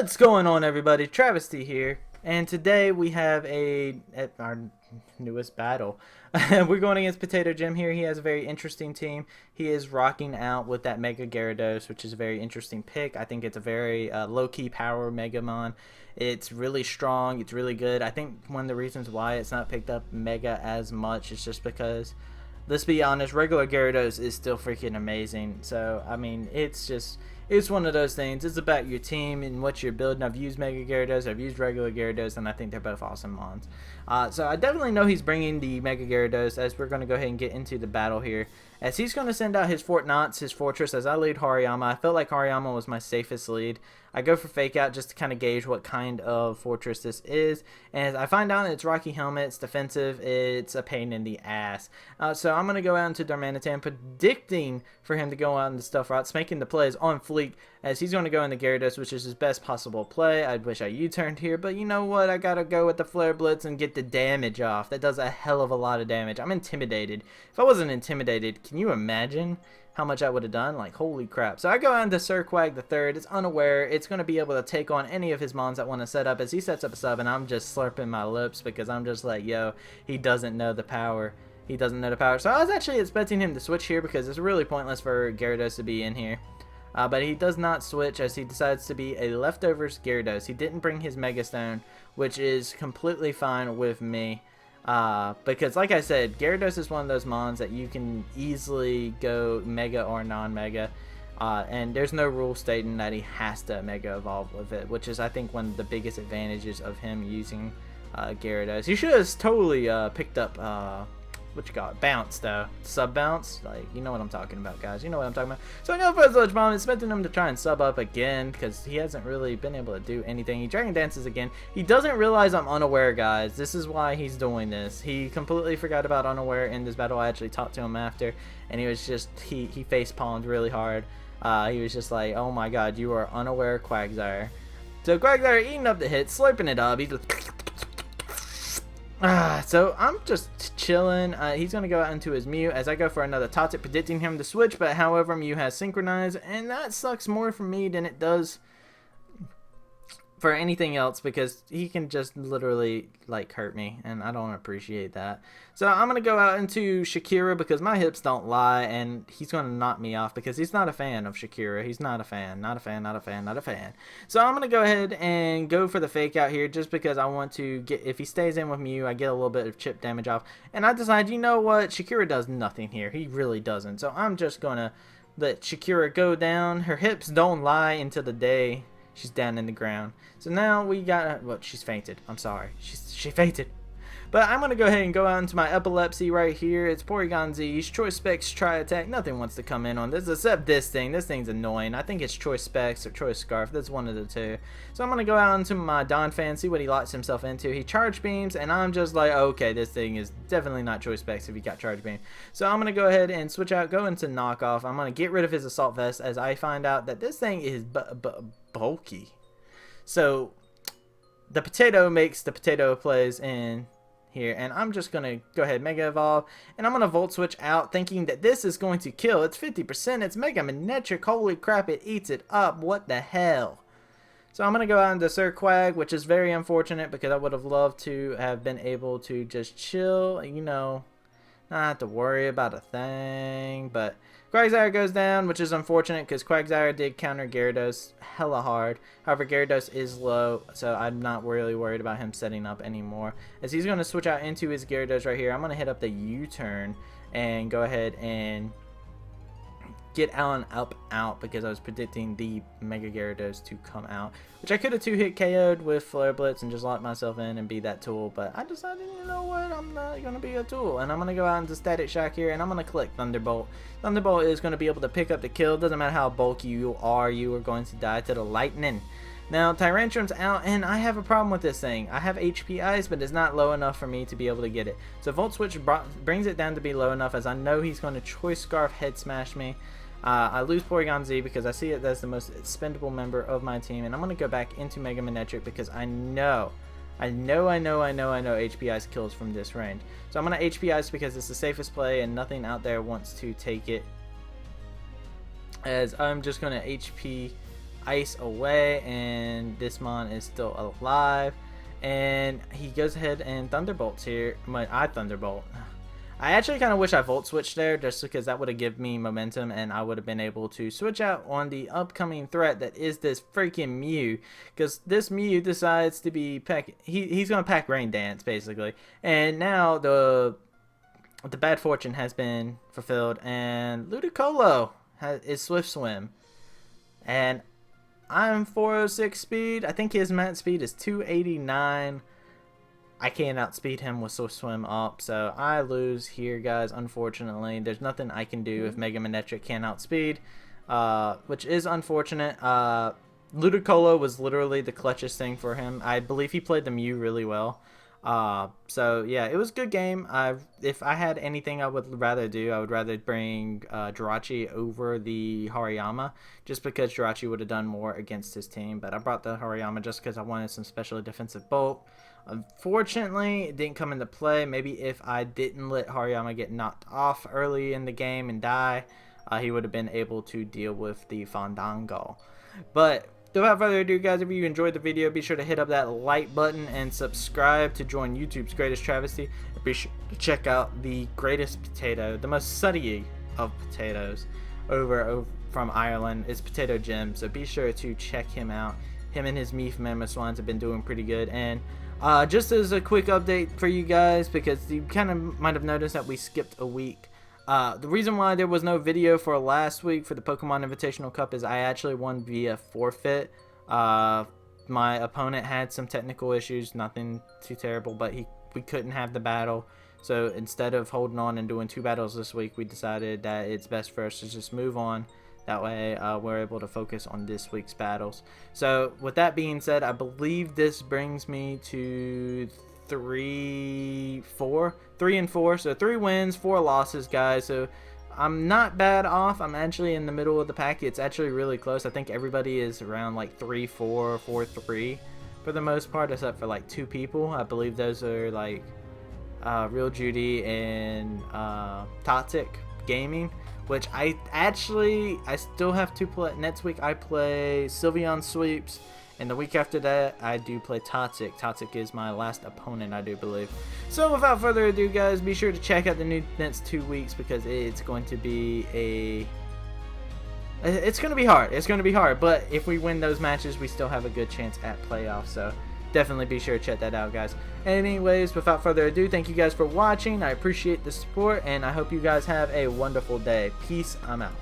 What's going on, everybody? Travysty here, and today we have our newest battle. We're going against Potato Jim here. He has a very interesting team. He is rocking out with that Mega Gyarados, which is a very interesting pick. I think it's a very low-key power Megamon. It's really strong. It's really good. I think one of the reasons why it's not picked up Mega as much is just because, let's be honest, regular Gyarados is still freaking amazing. So, I mean, it's one of those things. It's about your team and what you're building. I've used Mega Gyarados, I've used regular Gyarados, and I think they're both awesome mons. So I definitely know he's bringing the Mega Gyarados, as we're going to go ahead and get into the battle here. As he's going to send out his Fort Knots, his Fortress, as I lead Hariyama. I felt like Hariyama was my safest lead. I go for Fake Out just to kind of gauge what kind of Fortress this is. And I find out that it's Rocky Helmet, it's defensive, it's a pain in the ass. So I'm going to go out into Darmanitan, predicting for him to go out into Stuff Routes, making the plays on fleek, as he's going to go into Gyarados, which is his best possible play. I wish I U-turned here, but you know what? I got to go with the Flare Blitz and get the damage off. That does a hell of a lot of damage. I'm intimidated. If I wasn't intimidated, can you imagine how much I would have done? Like, holy crap. So I go on to Surquag the third. It's unaware. It's going to be able to take on any of his mons that want to set up. As he sets up a sub, and I'm just slurping my lips because I'm just like, yo, he doesn't know the power. He doesn't know the power. So I was actually expecting him to switch here because it's really pointless for Gyarados to be in here. But he does not switch, as he decides to be a leftovers Gyarados. He didn't bring his Mega Stone, which is completely fine with me. Because like I said, Gyarados is one of those mons that you can easily go Mega or non-Mega. And there's no rule stating that he has to Mega Evolve with it, which is, I think, one of the biggest advantages of him using Gyarados. He should have totally picked up what you call it, bounce though, sub bounce, like, you know what I'm talking about, guys, you know what I'm talking about. So I go for his Ledge Bomb, expecting him to try and sub up again because he hasn't really been able to do anything. He Dragon Dances again. He doesn't realize I'm unaware, guys. This is why he's doing this. He completely forgot about unaware in this battle. I actually talked to him after, and he was just, he face palmed really hard. He was just like, oh my god, you are unaware, Quagsire. So Quagsire eating up the hit, slurping it up. He's just so I'm just chilling. He's going to go out into his Mew as I go for another Toxic, predicting him to switch, but however, Mew has Synchronized, and that sucks more for me than it does for anything else, because he can just literally like hurt me, and I don't appreciate that. So I'm gonna go out into Shakira because my hips don't lie, and he's gonna knock me off because he's not a fan of Shakira. He's not a fan, not a fan, not a fan, not a fan. So I'm gonna go ahead and go for the Fake Out here just because I want to get, if he stays in with Mew, I get a little bit of chip damage off, and I decide, you know what, Shakira does nothing here. He really doesn't. So I'm just gonna let Shakira go down. Her hips don't lie until the day she's down in the ground. So now we got, well, she's fainted. I'm sorry. She fainted. But I'm going to go ahead and go out into my epilepsy right here. It's Porygon Z's Choice Specs Tri Attack. Nothing wants to come in on this except this thing. This thing's annoying. I think it's Choice Specs or Choice Scarf. That's one of the two. So I'm going to go out into my Donphan, see what he locks himself into. He Charge Beams, and I'm just like, okay, this thing is definitely not Choice Specs if he got Charge Beam. So I'm going to go ahead and switch out, go into Knockoff. I'm going to get rid of his Assault Vest as I find out that this thing is bulky. So the potato makes the potato plays in here, and I'm just going to go ahead Mega Evolve, and I'm going to Volt Switch out thinking that this is going to kill. It's 50%, it's Mega Manectric, holy crap, it eats it up, what the hell. So I'm going to go out into Surquag, which is very unfortunate because I would have loved to have been able to just chill, you know, not have to worry about a thing. But Quagsire goes down, which is unfortunate because Quagsire did counter Gyarados hella hard. However, Gyarados is low, so I'm not really worried about him setting up anymore. As he's going to switch out into his Gyarados right here, I'm going to hit up the U-turn and go ahead and get Alan up out because I was predicting the Mega Gyarados to come out, which I could have 2-hit KO'd with Flare Blitz and just lock myself in and be that tool, but I decided, you know what, I'm not going to be a tool, and I'm going to go out into Static Shock here, and I'm going to click Thunderbolt. Thunderbolt is going to be able to pick up the kill. Doesn't matter how bulky you are going to die to the lightning. Now, Tyrantrum's out, and I have a problem with this thing. I have HP Ice, but it's not low enough for me to be able to get it. So Volt Switch brings it down to be low enough, as I know he's going to Choice Scarf Head Smash me. I lose Porygon Z because I see it as the most expendable member of my team, and I'm going to go back into Mega Manectric because I know HP Ice kills from this range. So I'm going to HP Ice because it's the safest play and nothing out there wants to take it, as I'm just going to HP ice away, and this mon is still alive. And he goes ahead and thunderbolts here. I thunderbolt. I actually kind of wish I volt switched there, just because that would have given me momentum and I would have been able to switch out on the upcoming threat that is this freaking Mew. Because this Mew decides to be he's going to pack Rain Dance basically. And now the bad fortune has been fulfilled, and Ludicolo is Swift Swim. And I'm 406 speed. I think his max speed is 289. I can't outspeed him with Swift Swim up, so I lose here, guys, unfortunately. There's nothing I can do if Mega Manectric can't outspeed, which is unfortunate. Ludicolo was literally the clutchest thing for him. I believe he played the Mew really well. So, yeah, it was a good game. If I had anything I would rather do, I would rather bring Jirachi over the Hariyama, just because Jirachi would have done more against his team. But I brought the Hariyama just because I wanted some special defensive bulk. Unfortunately, it didn't come into play. Maybe if I didn't let Hariyama get knocked off early in the game and die, he would have been able to deal with the Fandango. But without further ado, guys, if you enjoyed the video, be sure to hit up that like button and subscribe to join YouTube's greatest travesty. And be sure to check out the greatest potato, the most sutty of potatoes, over from Ireland. It's Potato Jim, so be sure to check him out. Him and his Meath Mamoswines have been doing pretty good. And just as a quick update for you guys, because you kind of might have noticed that we skipped a week. The reason why there was no video for last week for the Pokemon Invitational Cup is I actually won via forfeit. My opponent had some technical issues, nothing too terrible, but we couldn't have the battle. So instead of holding on and doing 2 battles this week, we decided that it's best for us to just move on. That way we're able to focus on this week's battles. So with that being said, I believe this brings me to 3 and 4. So 3 wins, 4 losses, guys. So I'm not bad off. I'm actually in the middle of the pack. It's actually really close. I think everybody is around like 3-4, 4-3 for the most part, except for like 2 people. I believe those are like Real Judy and Toxic Gaming, which I still have to play. Next week I play Sylveon Sweeps, and the week after that I do play Toxic. Toxic is my last opponent, I do believe. So without further ado, guys, be sure to check out the next 2 weeks, because it's going to be it's going to be hard. It's going to be hard, but if we win those matches, we still have a good chance at playoffs. So definitely be sure to check that out, guys. Anyways, without further ado, thank you guys for watching. I appreciate the support, and I hope you guys have a wonderful day. Peace. I'm out.